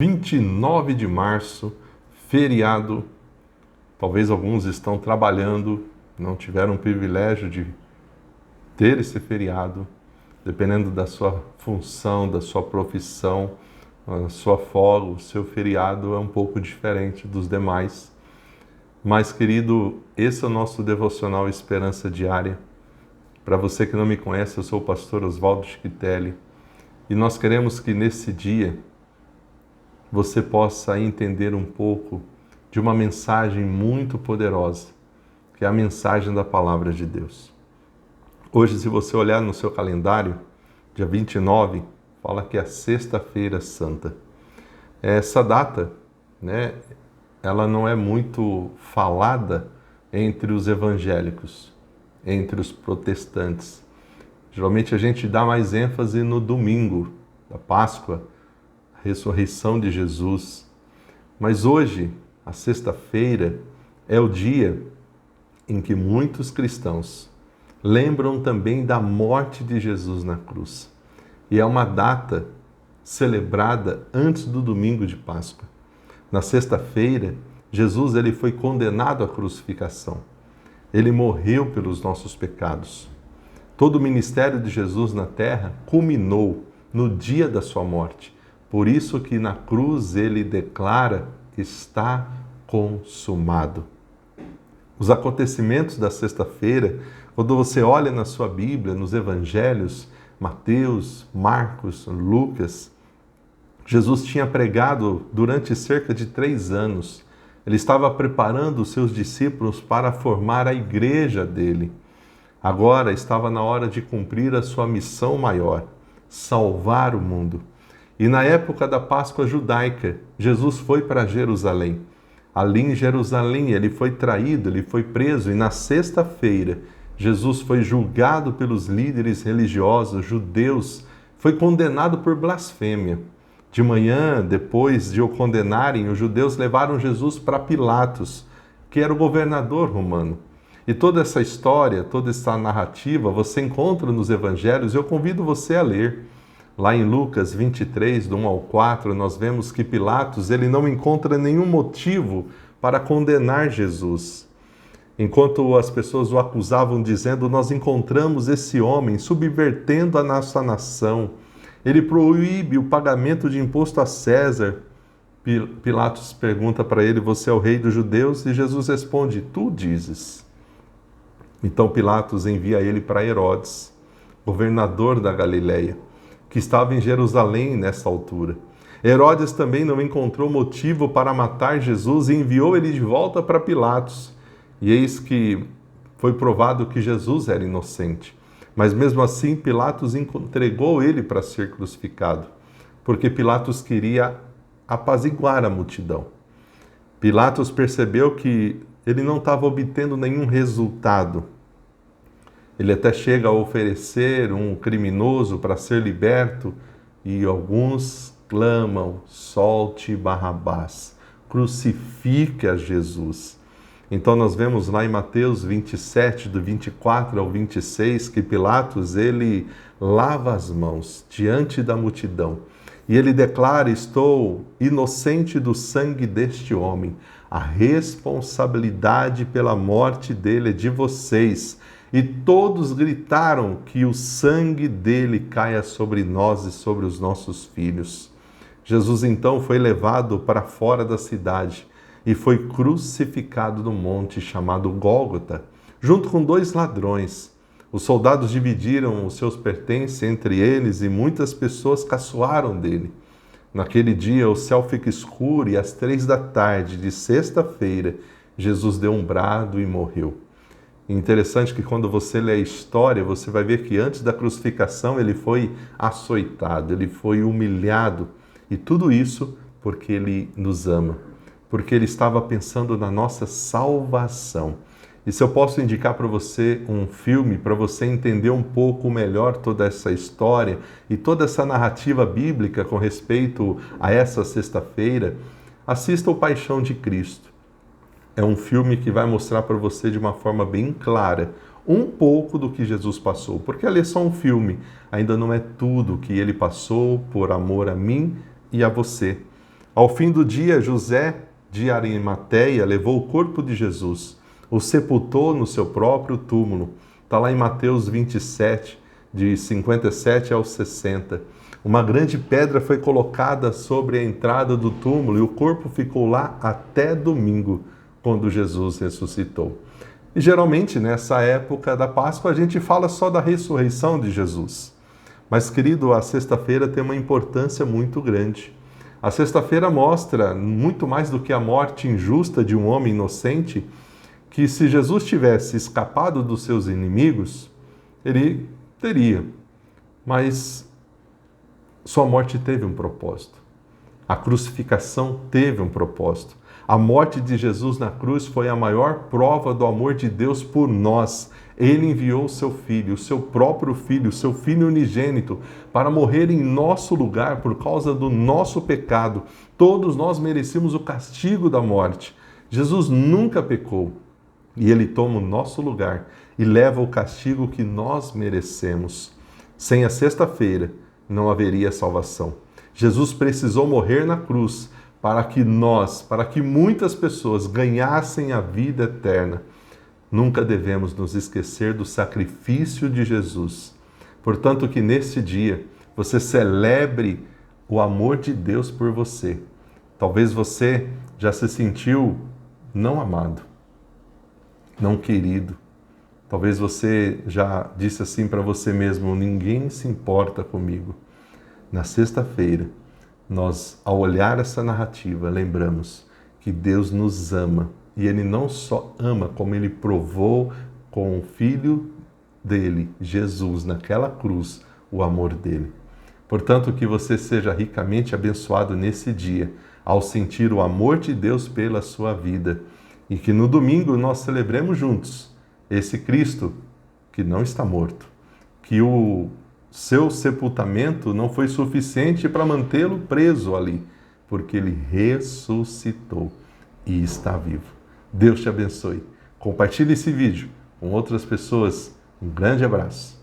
29 de março, feriado. Talvez alguns estão trabalhando, não tiveram o privilégio de ter esse feriado, dependendo da sua função, da sua profissão, a sua folga, o seu feriado é um pouco diferente dos demais. Mas, querido, esse é o nosso devocional Esperança Diária. Para você que não me conhece, eu sou o pastor Oswaldo Schitelli e nós queremos que nesse dia você possa entender um pouco de uma mensagem muito poderosa, que é a mensagem da Palavra de Deus. Hoje, se você olhar no seu calendário, dia 29, fala que é a Sexta-feira Santa. Essa data, ela não é muito falada entre os evangélicos, entre os protestantes. Geralmente a gente dá mais ênfase no domingo da Páscoa, ressurreição de Jesus. Mas hoje, a sexta-feira, é o dia em que muitos cristãos lembram também da morte de Jesus na cruz. E é uma data celebrada antes do domingo de Páscoa. Na sexta-feira, Jesus ele foi condenado à crucificação. Ele morreu pelos nossos pecados. Todo o ministério de Jesus na terra culminou no dia da sua morte. Por isso que na cruz ele declara: está consumado. Os acontecimentos da sexta-feira, quando você olha na sua Bíblia, nos evangelhos, Mateus, Marcos, Lucas, Jesus tinha pregado durante cerca de 3 anos. Ele estava preparando os seus discípulos para formar a igreja dele. Agora estava na hora de cumprir a sua missão maior, salvar o mundo. E na época da Páscoa judaica, Jesus foi para Jerusalém. Ali em Jerusalém ele foi traído, ele foi preso e na sexta-feira Jesus foi julgado pelos líderes religiosos judeus, foi condenado por blasfêmia. De manhã, depois de o condenarem, os judeus levaram Jesus para Pilatos, que era o governador romano. E toda essa história, toda essa narrativa você encontra nos evangelhos, eu convido você a ler. Lá em Lucas 23, do 1 ao 4, nós vemos que Pilatos ele não encontra nenhum motivo para condenar Jesus. Enquanto as pessoas o acusavam dizendo: nós encontramos esse homem subvertendo a nossa nação. Ele proíbe o pagamento de imposto a César. Pilatos pergunta para ele: você é o rei dos judeus? E Jesus responde: tu dizes. Então Pilatos envia ele para Herodes, governador da Galileia, que estava em Jerusalém nessa altura. Herodes também não encontrou motivo para matar Jesus e enviou ele de volta para Pilatos. E eis que foi provado que Jesus era inocente. Mas mesmo assim, Pilatos entregou ele para ser crucificado, porque Pilatos queria apaziguar a multidão. Pilatos percebeu que ele não estava obtendo nenhum resultado. Ele até chega a oferecer um criminoso para ser liberto e alguns clamam: solte Barrabás, crucifique a Jesus. Então nós vemos lá em Mateus 27, do 24 ao 26, que Pilatos ele lava as mãos diante da multidão e ele declara: estou inocente do sangue deste homem. A responsabilidade pela morte dele é de vocês. E todos gritaram: que o sangue dele caia sobre nós e sobre os nossos filhos. Jesus então foi levado para fora da cidade e foi crucificado no monte chamado Gólgota, junto com 2 ladrões. Os soldados dividiram os seus pertences entre eles e muitas pessoas caçoaram dele. Naquele dia o céu fica escuro e às 3 da tarde de sexta-feira Jesus deu um brado e morreu. Interessante que quando você lê a história, você vai ver que antes da crucificação ele foi açoitado, ele foi humilhado. E tudo isso porque ele nos ama, porque ele estava pensando na nossa salvação. E se eu posso indicar para você um filme, para você entender um pouco melhor toda essa história e toda essa narrativa bíblica com respeito a essa sexta-feira, assista O Paixão de Cristo. É um filme que vai mostrar para você de uma forma bem clara um pouco do que Jesus passou. Porque ali é só um filme, ainda não é tudo que ele passou por amor a mim e a você. Ao fim do dia, José de Arimateia levou o corpo de Jesus, o sepultou no seu próprio túmulo. Está lá em Mateus 27, de 57 ao 60. Uma grande pedra foi colocada sobre a entrada do túmulo e o corpo ficou lá até domingo, quando Jesus ressuscitou. E geralmente, nessa época da Páscoa, a gente fala só da ressurreição de Jesus. Mas, querido, a sexta-feira tem uma importância muito grande. A sexta-feira mostra, muito mais do que a morte injusta de um homem inocente, que se Jesus tivesse escapado dos seus inimigos, ele teria. Mas sua morte teve um propósito. A crucificação teve um propósito. A morte de Jesus na cruz foi a maior prova do amor de Deus por nós. Ele enviou o seu Filho, o seu próprio Filho, o seu Filho unigênito, para morrer em nosso lugar por causa do nosso pecado. Todos nós merecíamos o castigo da morte. Jesus nunca pecou e Ele toma o nosso lugar e leva o castigo que nós merecemos. Sem a sexta-feira não haveria salvação. Jesus precisou morrer na cruz para que muitas pessoas ganhassem a vida eterna. Nunca devemos nos esquecer do sacrifício de Jesus. Portanto, que neste dia você celebre o amor de Deus por você. Talvez você já se sentiu não amado, não querido. Talvez você já disse assim para você mesmo: ninguém se importa comigo. Na sexta-feira, nós, ao olhar essa narrativa, lembramos que Deus nos ama. E Ele não só ama, como Ele provou com o Filho dele, Jesus, naquela cruz, o amor dele. Portanto, que você seja ricamente abençoado nesse dia, ao sentir o amor de Deus pela sua vida. E que no domingo nós celebremos juntos esse Cristo que não está morto. Que o seu sepultamento não foi suficiente para mantê-lo preso ali, porque Ele ressuscitou e está vivo. Deus te abençoe. Compartilhe esse vídeo com outras pessoas. Um grande abraço.